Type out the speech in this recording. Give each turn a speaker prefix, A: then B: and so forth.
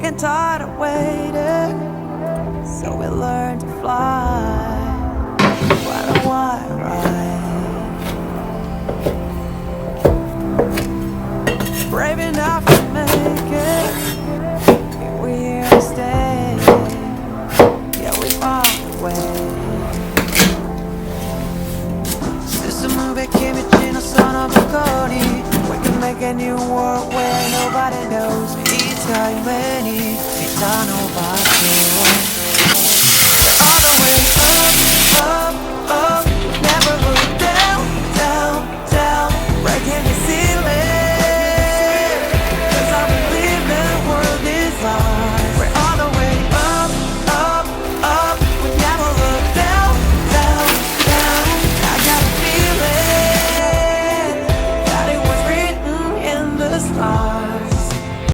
A: getting tired of waiting, so we learn to fly. Why don't I ride? Brave enough to make it. Here we here to stay. Yeah, we found a way. This a movie, Kimchi no sono piccoli. We can make a new world where nobody knows. It's time many, it's nobody.